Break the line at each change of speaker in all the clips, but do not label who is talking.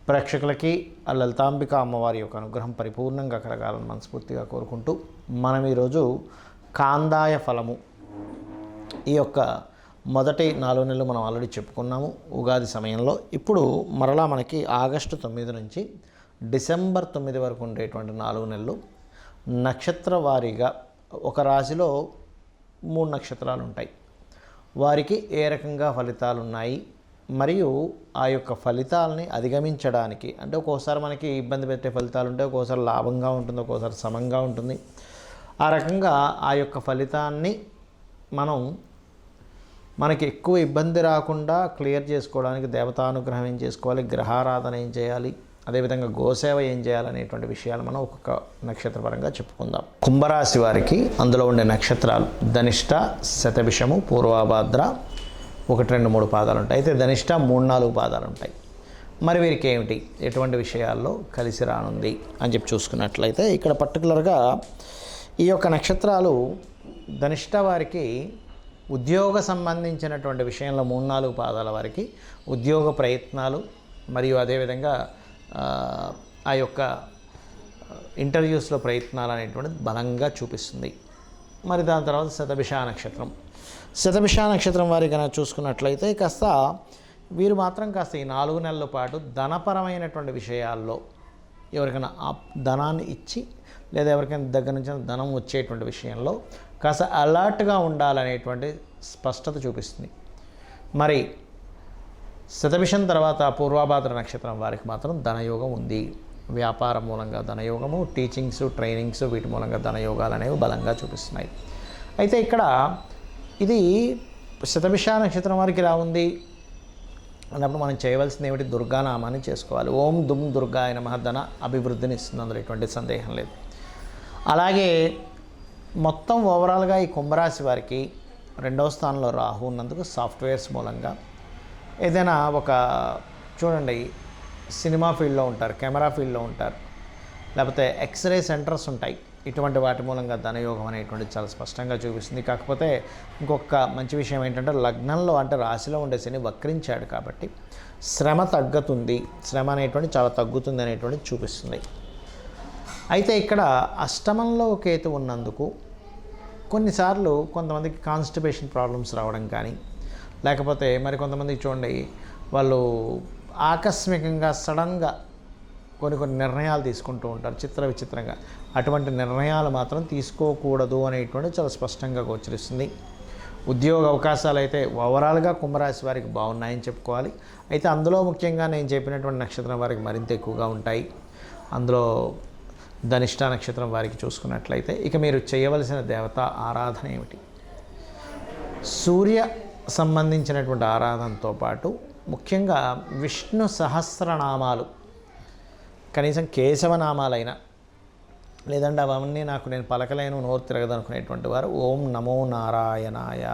ప్రేక్షకులకి ఆ లలితాంబిక అమ్మవారి యొక్క అనుగ్రహం పరిపూర్ణంగా కలగాలని మనస్ఫూర్తిగా కోరుకుంటూ మనం ఈరోజు కాందాయ ఫలము ఈ యొక్క మొదటి 4 నెలలు మనం ఆల్రెడీ చెప్పుకున్నాము ఉగాది సమయంలో. ఇప్పుడు మరలా మనకి ఆగస్టు 9 నుంచి డిసెంబర్ 9 వరకు ఉండేటువంటి 4 నెలలు నక్షత్ర వారీగా ఒక రాశిలో 3 నక్షత్రాలు ఉంటాయి. వారికి ఏ రకంగా ఫలితాలు ఉన్నాయి మరియు ఆ యొక్క ఫలితాలని అధిగమించడానికి, అంటే ఒక్కోసారి మనకి ఇబ్బంది పెట్టే ఫలితాలు ఉంటాయి, ఒక్కోసారి లాభంగా ఉంటుంది, ఒక్కోసారి సమంగా ఉంటుంది. ఆ రకంగా ఆ యొక్క ఫలితాన్ని మనకి ఎక్కువ ఇబ్బంది రాకుండా క్లియర్ చేసుకోవడానికి దేవతానుగ్రహం ఏం చేసుకోవాలి, గ్రహారాధన ఏం చేయాలి, అదేవిధంగా గోసేవ ఏం చేయాలనేటువంటి విషయాలు మనం ఒక్కొక్క నక్షత్రపరంగా చెప్పుకుందాం. కుంభరాశి వారికి అందులో ఉండే నక్షత్రాలు ధనిష్ట, శతభిషము, పూర్వభాద్ర 1, 2, 3 పాదాలు ఉంటాయి. అయితే ధనిష్ట 3, 4 పాదాలు ఉంటాయి. మరి వీరికి ఏమిటి, ఎటువంటి విషయాల్లో కలిసి రానుంది అని చెప్పి చూసుకున్నట్లయితే ఇక్కడ పర్టికులర్గా ఈ యొక్క నక్షత్రాలు ధనిష్ట వారికి ఉద్యోగ సంబంధించినటువంటి విషయంలో 3, 4 పాదాల వారికి ఉద్యోగ ప్రయత్నాలు మరియు అదేవిధంగా ఆ యొక్క ఇంటర్వ్యూస్లో ప్రయత్నాలు అనేటువంటిది బలంగా చూపిస్తుంది. మరి దాని తర్వాత శతభిష నక్షత్రం. శతభిష నక్షత్రం వారి కనుక చూసుకున్నట్లయితే వీరు మాత్రం కాస్త ఈ 4 నెలల పాటు ధనపరమైనటువంటి విషయాల్లో ఎవరికైనా ధనాన్ని ఇచ్చి లేదా ఎవరికైనా దగ్గర నుంచి ధనం వచ్చేటువంటి విషయంలో కాస్త అలర్ట్గా ఉండాలనేటువంటి స్పష్టత చూపిస్తుంది. మరి శతభిషం తర్వాత పూర్వభాద్ర నక్షత్రం వారికి మాత్రం ధనయోగం ఉంది. వ్యాపారం మూలంగా ధనయోగము, టీచింగ్స్, ట్రైనింగ్స్ వీటి మూలంగా ధనయోగాలు అనేవి బలంగా చూపిస్తున్నాయి. అయితే ఇక్కడ ఇది శతభిష నక్షత్రం వారికి ఇలా ఉంది అన్నప్పుడు మనం చేయవలసింది ఏమిటి, దుర్గానామాన్ని చేసుకోవాలి. ఓం దుమ్ దుర్గాయ నమః ధన అభివృద్ధిని ఇస్తుంది, అందులో ఎటువంటి సందేహం లేదు. అలాగే మొత్తం ఓవరాల్గా ఈ కుంభరాశి వారికి 2వ స్థానంలో రాహు ఉన్నందుకు సాఫ్ట్వేర్స్ మూలంగా ఏదైనా చూడండి సినిమా ఫీల్డ్లో ఉంటారు, కెమెరా ఫీల్డ్లో ఉంటారు, లేకపోతే ఎక్స్రే సెంటర్స్ ఉంటాయి, ఇటువంటి వాటి మూలంగా ధనయోగం అనేటువంటి చాలా స్పష్టంగా చూపిస్తుంది. కాకపోతే ఇంకొక మంచి విషయం ఏంటంటే లగ్నంలో అంటే రాశిలో ఉండే శని వక్రించాడు కాబట్టి శ్రమ తగ్గుతుంది, శ్రమ అనేటువంటి చాలా తగ్గుతుంది అనేటువంటి చూపిస్తుంది. అయితే ఇక్కడ అష్టమంలో కేతు ఉన్నందుకు కొన్నిసార్లు కొంతమందికి కాన్స్టిపేషన్ ప్రాబ్లమ్స్ రావడం కానీ, లేకపోతే మరి కొంతమందికి చూడండి వాళ్ళు ఆకస్మికంగా సడన్గా కొన్ని నిర్ణయాలు తీసుకుంటూ ఉంటారు విచిత్రంగా. అటువంటి నిర్ణయాలు మాత్రం తీసుకోకూడదు అనేటువంటి చాలా స్పష్టంగా గోచరిస్తుంది. ఉద్యోగ అవకాశాలు అయితే ఓవరాల్గా కుంభరాశి వారికి బాగున్నాయని చెప్పుకోవాలి. అయితే అందులో ముఖ్యంగా నేను చెప్పినటువంటి నక్షత్రం వారికి మరింత ఎక్కువగా ఉంటాయి. అందులో ధనిష్ట నక్షత్రం వారికి చూసుకున్నట్లయితే ఇక మీరు చేయవలసిన దేవత ఆరాధన ఏమిటి, సూర్య సంబంధించినటువంటి ఆరాధనతో పాటు ముఖ్యంగా విష్ణు సహస్రనామాలు, కనీసం కేశవనామాలైనా, లేదంటే అవన్నీ నేను పలకలేను, నోరు తిరగదనుకునేటువంటి వారు ఓం నమో నారాయణాయ.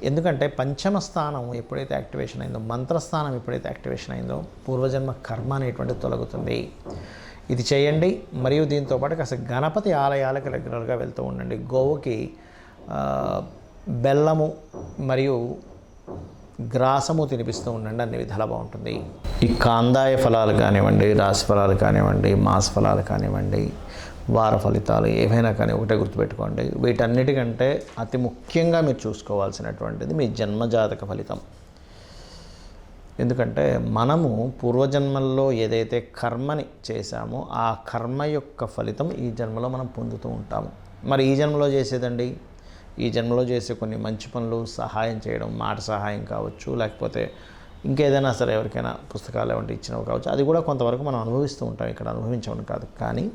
ఎందుకంటే పంచమ స్థానం ఎప్పుడైతే యాక్టివేషన్ అయిందో, మంత్రస్థానం ఎప్పుడైతే యాక్టివేషన్ అయిందో పూర్వజన్మ కర్మ అనేటువంటిది తొలగుతుంది. ఇది చేయండి. మరియు దీంతోపాటు కాస్త గణపతి ఆలయాలకు రెగ్యులర్గా వెళ్తూ ఉండండి. గోవుకి బెల్లము మరియు గ్రాసము తినిపిస్తూ ఉండండి, అన్ని విధాలా బాగుంటుంది. ఈ కాందాయ ఫలాలు కానివ్వండి, రాశి ఫలాలు కానివ్వండి, మాస ఫలాలు కానివ్వండి, వార ఫలితాలు ఏవైనా కానీ ఒకటే గుర్తుపెట్టుకోండి, వీటన్నిటికంటే అతి ముఖ్యంగా మీరు చూసుకోవాల్సినటువంటిది మీ జన్మజాతక ఫలితం. ఎందుకంటే మనము పూర్వజన్మల్లో ఏదైతే కర్మని చేశామో ఆ కర్మ యొక్క ఫలితం ఈ జన్మలో మనం పొందుతూ ఉంటాము. మరి ఈ జన్మలో చేసేదండి, ఈ జన్మలో చేసే కొన్ని మంచి పనులు, సహాయం చేయడం, మాట సహాయం కావచ్చు, లేకపోతే ఇంకేదైనా సరే ఎవరికైనా పుస్తకాలు ఏమంటే ఇచ్చినవి కావచ్చు, అది కూడా కొంతవరకు మనం అనుభవిస్తూ ఉంటాం, ఇక్కడ అనుభవించడం కాదు. కానీ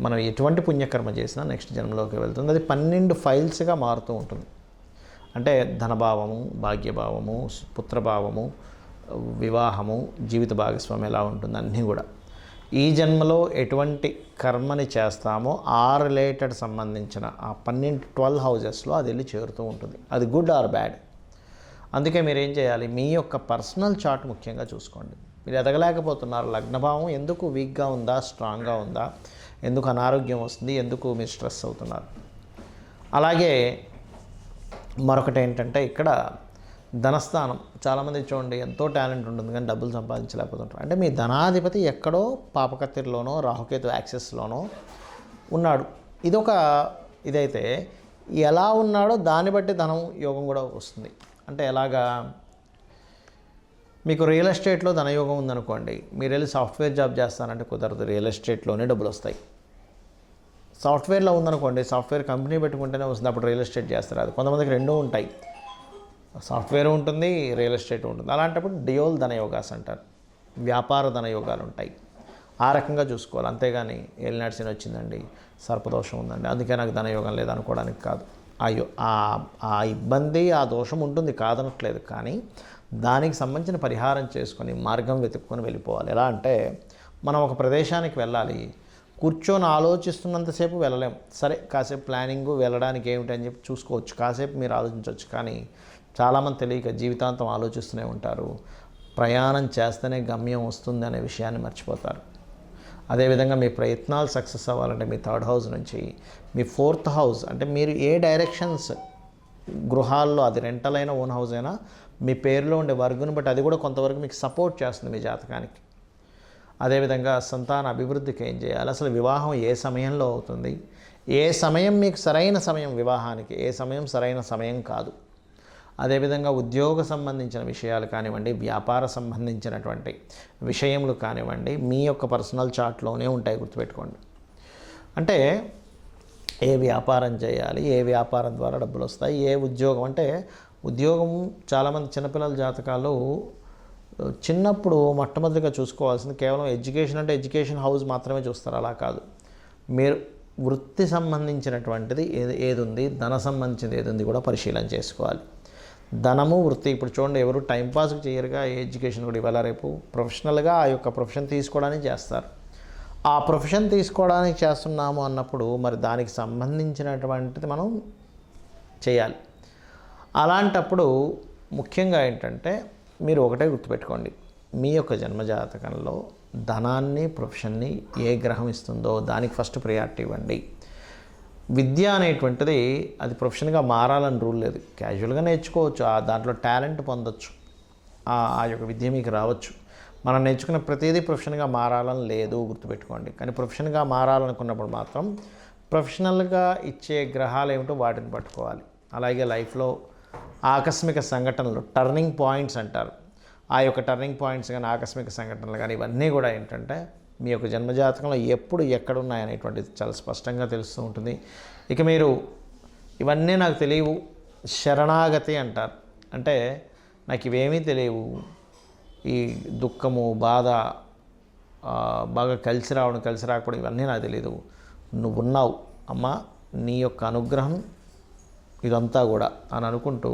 మనం ఎటువంటి పుణ్యకర్మ చేసినా నెక్స్ట్ జన్మలోకి వెళ్తుంది. అది 12 ఫైల్స్గా మారుతూ ఉంటుంది. అంటే ధనభావము, భాగ్యభావము, పుత్రభావము, వివాహము, జీవిత భాగస్వామి ఎలా ఉంటుంది అన్నీ కూడా ఈ జన్మలో ఎటువంటి కర్మని చేస్తామో ఆ రిలేటెడ్ సంబంధించిన ఆ 12 హౌజెస్లో అది వెళ్ళి చేరుతూ ఉంటుంది. అది గుడ్ ఆర్ బ్యాడ్. అందుకే మీరు ఏం చేయాలి, మీ యొక్క పర్సనల్ చార్ట్ ముఖ్యంగా చూసుకోండి. మీరు ఎదగలేకపోతున్నారు, లగ్నభావం ఎందుకు వీక్గా ఉందా, స్ట్రాంగ్గా ఉందా, ఎందుకు అనారోగ్యం వస్తుంది, ఎందుకు మీరు స్ట్రెస్ అవుతున్నారు. అలాగే మరొకటి ఏంటంటే ఇక్కడ ధనస్థానం చాలామంది చూడండి ఎంతో టాలెంట్ ఉంటుంది కానీ డబ్బులు సంపాదించలేకపోతుంటారు. అంటే మీ ధనాధిపతి ఎక్కడో పాపకత్తిరిలోనో రాహుకేతు యాక్సెస్లోనో ఉన్నాడు. ఇదైతే ఎలా ఉన్నాడో దాన్ని బట్టి ధనం యోగం కూడా వస్తుంది. అంటే ఎలాగా, మీకు రియల్ ఎస్టేట్లో ధనయోగం ఉందనుకోండి, మీరు వెళ్ళి సాఫ్ట్వేర్ జాబ్ చేస్తానంటే కుదరదు, రియల్ ఎస్టేట్లోనే డబ్బులు వస్తాయి. సాఫ్ట్వేర్లో ఉందనుకోండి, సాఫ్ట్వేర్ కంపెనీ పెట్టుకుంటేనే వస్తుంది, అప్పుడు రియల్ ఎస్టేట్ చేస్తారు. అది కొంతమందికి రెండూ ఉంటాయి, సాఫ్ట్వేర్ ఉంటుంది, రియల్ ఎస్టేట్ ఉంటుంది. అలాంటప్పుడు డియోల్ ధనయోగాస్ అంటారు, వ్యాపార ధనయోగాలు ఉంటాయి. ఆ రకంగా చూసుకోవాలి. అంతేగాని ఏలినాటి శని వచ్చిందండి, సర్పదోషం ఉందండి, అందుకే నాకు ధనయోగం లేదనుకోవడానికి కాదు. అయ్యో ఆ ఇబ్బంది, ఆ దోషం ఉంటుంది కాదనట్లేదు, కానీ దానికి సంబంధించిన పరిహారం చేసుకొని మార్గం వెతుక్కొని వెళ్ళిపోవాలి. ఎలా అంటే, మనం ఒక ప్రదేశానికి వెళ్ళాలి, కూర్చొని ఆలోచిస్తున్నంతసేపు వెళ్ళలేం. సరే కాసేపు ప్లానింగ్ వెళ్ళడానికి ఏమిటి అని చెప్పి చూసుకోవచ్చు, కాసేపు మీరు ఆలోచించవచ్చు. కానీ చాలామంది తెలియక జీవితాంతం ఆలోచిస్తూనే ఉంటారు. ప్రయాణం చేస్తేనే గమ్యం వస్తుంది అనే విషయాన్ని మర్చిపోతారు. అదేవిధంగా మీ ప్రయత్నాలు సక్సెస్ అవ్వాలంటే మీ 3rd హౌస్ నుంచి మీ 4th హౌస్, అంటే మీరు ఏ డైరెక్షన్స్ గృహాల్లో, అది రెంటల్ అయినా ఓన్ హౌస్ అయినా, మీ పేరులో ఉండే వర్గుని బట్టి అది కూడా కొంతవరకు మీకు సపోర్ట్ చేస్తుంది మీ జాతకానికి. అదేవిధంగా సంతాన అభివృద్ధికి ఏం చేయాలి, అసలు వివాహం ఏ సమయంలో అవుతుంది, ఏ సమయం మీకు సరైన సమయం వివాహానికి, ఏ సమయం సరైన సమయం కాదు. అదేవిధంగా ఉద్యోగ సంబంధించిన విషయాలు కానివ్వండి, వ్యాపార సంబంధించినటువంటి విషయములు కానివ్వండి, మీ యొక్క పర్సనల్ చార్ట్లోనే ఉంటాయి, గుర్తుపెట్టుకోండి. అంటే ఏ వ్యాపారం చేయాలి, ఏ వ్యాపారం ద్వారా డబ్బులు వస్తాయి, ఏ ఉద్యోగం, అంటే ఉద్యోగం చాలామంది చిన్నపిల్లల జాతకాలు చిన్నప్పుడు మొట్టమొదటిగా చూసుకోవాల్సింది కేవలం ఎడ్యుకేషన్, అంటే ఎడ్యుకేషన్ హౌస్ మాత్రమే చూస్తారు. అలా కాదు, మీరు వృత్తి సంబంధించినటువంటిది ఏది ఉంది, ధన సంబంధించింది ఏది ఉంది కూడా పరిశీలన చేసుకోవాలి. ధనము, వృత్తి, ఇప్పుడు చూడండి ఎవరు టైంపాస్కి చేయరుగా, ఎడ్యుకేషన్ కూడా ఇవాళ రేపు ప్రొఫెషనల్గా ఆ యొక్క ప్రొఫెషన్ తీసుకోవడానికి చేస్తారు. ఆ ప్రొఫెషన్ తీసుకోవడానికి చేస్తున్నాము అన్నప్పుడు మరి దానికి సంబంధించినటువంటిది మనం చేయాలి. అలాంటప్పుడు ముఖ్యంగా ఏంటంటే, మీరు ఒకటే గుర్తుపెట్టుకోండి, మీ యొక్క జన్మజాతకంలో ధనాన్ని, ప్రొఫెషన్ని ఏ గ్రహం ఇస్తుందో దానికి ఫస్ట్ ప్రయారిటీ ఇవ్వండి. విద్య అనేటువంటిది అది ప్రొఫెషన్గా మారాలని రూల్ లేదు, క్యాజువల్గా నేర్చుకోవచ్చు, దాంట్లో టాలెంట్ పొందొచ్చు, ఆ యొక్క విద్య మీకు రావచ్చు. మనం నేర్చుకున్న ప్రతిదీ ప్రొఫెషన్గా మారాలని లేదు, గుర్తుపెట్టుకోండి. కానీ ప్రొఫెషన్గా మారాలనుకున్నప్పుడు మాత్రం ప్రొఫెషనల్గా ఇచ్చే గ్రహాలు ఏమిటో వాటిని పట్టుకోవాలి. అలాగే లైఫ్లో ఆకస్మిక సంఘటనలు, టర్నింగ్ పాయింట్స్ అంటారు, ఆ యొక్క టర్నింగ్ పాయింట్స్ కానీ ఆకస్మిక సంఘటనలు కానీ ఇవన్నీ కూడా ఏంటంటే మీ యొక్క జన్మజాతకంలో ఎప్పుడు ఎక్కడున్నాయనేటువంటిది చాలా స్పష్టంగా తెలుస్తూ ఉంటుంది. ఇక మీరు ఇవన్నీ నాకు తెలియవు, శరణాగతి అంటారు, అంటే నాకు ఇవేమీ తెలియవు, ఈ దుఃఖము, బాధ బాగా కలిసి రావడం, కలిసి రాకపోవడం ఇవన్నీ నాకు తెలియదు, నువ్వు ఉన్నావు అమ్మ, నీ యొక్క అనుగ్రహం ఇదంతా కూడా అని అనుకుంటూ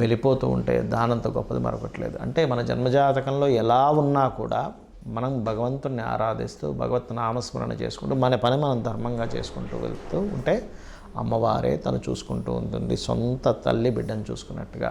వెళ్ళిపోతూ ఉంటే దానంత గొప్పది మరొకట్లేదు. అంటే మన జన్మజాతకంలో ఎలా ఉన్నా కూడా మనం భగవంతుని ఆరాధిస్తూ భగవత్ నామస్మరణ చేసుకుంటూ మన పని మనం ధర్మంగా చేసుకుంటూ వెళ్తూ ఉంటే అమ్మవారే తను చూసుకుంటూ ఉంటుంది, సొంత తల్లి బిడ్డను చూసుకున్నట్టుగా.